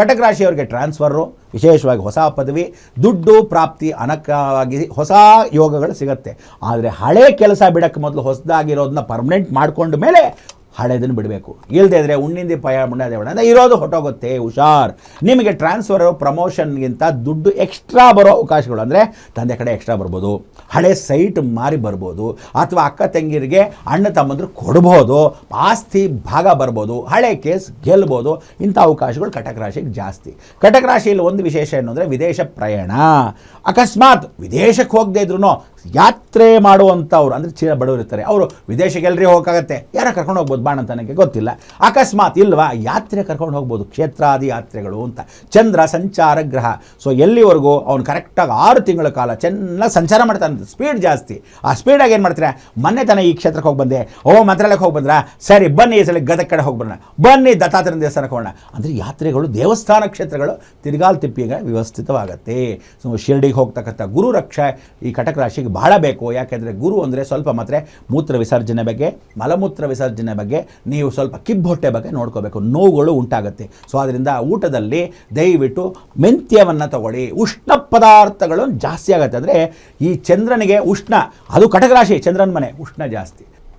ಕಟಕ ರಾಶಿಯವರಿಗೆ ಟ್ರಾನ್ಸ್ಫರು, ವಿಶೇಷವಾಗಿ ಹೊಸ ಪದವಿ, ದುಡ್ಡು ಪ್ರಾಪ್ತಿ, ಅನಕವಾಗಿ ಹೊಸ ಯೋಗಗಳು ಸಿಗುತ್ತೆ. ಆದರೆ ಹಳೆ ಕೆಲಸ ಬಿಡೋಕ್ಕೆ ಮೊದಲು ಹೊಸದಾಗಿರೋದನ್ನ ಪರ್ಮನೆಂಟ್ ಮಾಡ್ಕೊಂಡ ಮೇಲೆ ಹಳೆದನ್ನು ಬಿಡಬೇಕು. ಇಲ್ಲದೇ ಇದ್ದರೆ ಉಣ್ಣಿಂದಿ ಪಯ ಮುಣ್ಣದೆ ಅಂತ ಇರೋದು ಹೊಟ್ಟೋಗುತ್ತೆ. ಹುಷಾರ್. ನಿಮಗೆ ಟ್ರಾನ್ಸ್ಫರು, ಪ್ರಮೋಷನ್ಗಿಂತ ದುಡ್ಡು ಎಕ್ಸ್ಟ್ರಾ ಬರೋ ಅವಕಾಶಗಳು, ಅಂದರೆ ತಂದೆ ಕಡೆ ಎಕ್ಸ್ಟ್ರಾ ಬರ್ಬೋದು, ಹಳೆ ಸೈಟ್ ಮಾರಿ ಬರ್ಬೋದು, ಅಥವಾ ಅಕ್ಕ ತಂಗಿರಿಗೆ ಅಣ್ಣ ತಮ್ಮಂದ್ರು ಕೊಡ್ಬೋದು, ಆಸ್ತಿ ಭಾಗ ಬರ್ಬೋದು, ಹಳೆ ಕೇಸ್ ಗೆಲ್ಬೋದು. ಇಂಥ ಅವಕಾಶಗಳು ಕಟಕ ರಾಶಿಗೆ ಜಾಸ್ತಿ. ಕಟಕ ರಾಶಿಯಲ್ಲಿ ಒಂದು ವಿಶೇಷ ಏನು ಅಂದರೆ ವಿದೇಶ ಪ್ರಯಾಣ. ಅಕಸ್ಮಾತ್ ವಿದೇಶಕ್ಕೆ ಹೋಗದೇ ಇದ್ರೂ ಯಾತ್ರೆ ಮಾಡುವಂಥವ್ರು, ಅಂದರೆ ಬಡವರು ಇರ್ತಾರೆ, ಅವರು ವಿದೇಶಕ್ಕೆ ಎಲ್ಲರೂ ಹೋಗೋಕ್ಕಾಗತ್ತೆ, ಯಾರ ಕರ್ಕೊಂಡು ಹೋಗ್ಬೋದು ಬಾಣ ಅಂತ ನನಗೆ ಗೊತ್ತಿಲ್ಲ. ಅಕಸ್ಮಾತ್ ಇಲ್ವಾ, ಯಾತ್ರೆ ಕರ್ಕೊಂಡು ಹೋಗ್ಬೋದು, ಕ್ಷೇತ್ರಾದಿ ಯಾತ್ರೆಗಳು ಅಂತ. ಚಂದ್ರ ಸಂಚಾರ ಗ್ರಹ. ಸೊ ಎಲ್ಲಿವರೆಗೂ ಅವ್ನು ಕರೆಕ್ಟಾಗಿ 6 ತಿಂಗಳ ಕಾಲ ಚೆನ್ನಾಗಿ ಸಂಚಾರ ಮಾಡ್ತಾನೆ, ಸ್ಪೀಡ್ ಜಾಸ್ತಿ. ಆ ಸ್ಪೀಡಾಗಿ ಏನು ಮಾಡ್ತಾರೆ, ಮೊನ್ನೆ ತಾನೇ ಈ ಕ್ಷೇತ್ರಕ್ಕೆ ಹೋಗಿ ಬಂದೆ, ಮಂತ್ರಾಲಯಕ್ಕೆ ಹೋಗಿ ಬಂದ್ರ, ಸರಿ ಬನ್ನಿ ಈ ಸಲ ಗದಗ ಕಡೆ ಹೋಗಿ ಬರೋಣ, ಬನ್ನಿ ದತ್ತಾತ್ರೇಯ ದೇವಸ್ಥಾನಕ್ಕೆ ಹೋಗೋಣ. ಅಂದರೆ ಯಾತ್ರೆಗಳು, ದೇವಸ್ಥಾನ ಕ್ಷೇತ್ರಗಳು ತಿರುಗಾಲ್ ತಿಪ್ಪಿಗೆ ವ್ಯವಸ್ಥಿತವಾಗತ್ತೆ. ಸೊ ಶಿರ್ಡಿಗೆ ಹೋಗ್ತಕ್ಕಂಥ ಗುರು ರಕ್ಷೆ ಈ ಕಟಕ ರಾಶಿಗೆ ಬಹಳ ಬೇಕು. ಯಾಕೆಂದರೆ ಗುರು ಅಂದರೆ ಸ್ವಲ್ಪ ಮಾತ್ರ ಮೂತ್ರ ವಿಸರ್ಜನೆ ಬಗ್ಗೆ, ಮಲಮೂತ್ರ ವಿಸರ್ಜನೆ ಬಗ್ಗೆ, ನೀವು ಸ್ವಲ್ಪ ಕಿಬ್ಬೊಟ್ಟೆ ಬಗ್ಗೆ ನೋಡ್ಕೋಬೇಕು, ನೋವುಗಳು ಉಂಟಾಗುತ್ತೆ. ಸೊ ಅದರಿಂದ ಊಟದಲ್ಲಿ ದಯವಿಟ್ಟು ಮೆಂತ್ಯವನ್ನು ತಗೊಳ್ಳಿ. ಉಷ್ಣ ಪದಾರ್ಥಗಳು ಜಾಸ್ತಿ ಆಗುತ್ತೆ. ಅಂದರೆ ಈ ಚಂದ್ರನಿಗೆ ಉಷ್ಣ, ಅದು ಕಟಕ ರಾಶಿ, ಚಂದ್ರನ ಮನೆ, ಉಷ್ಣ ಜಾಸ್ತಿ.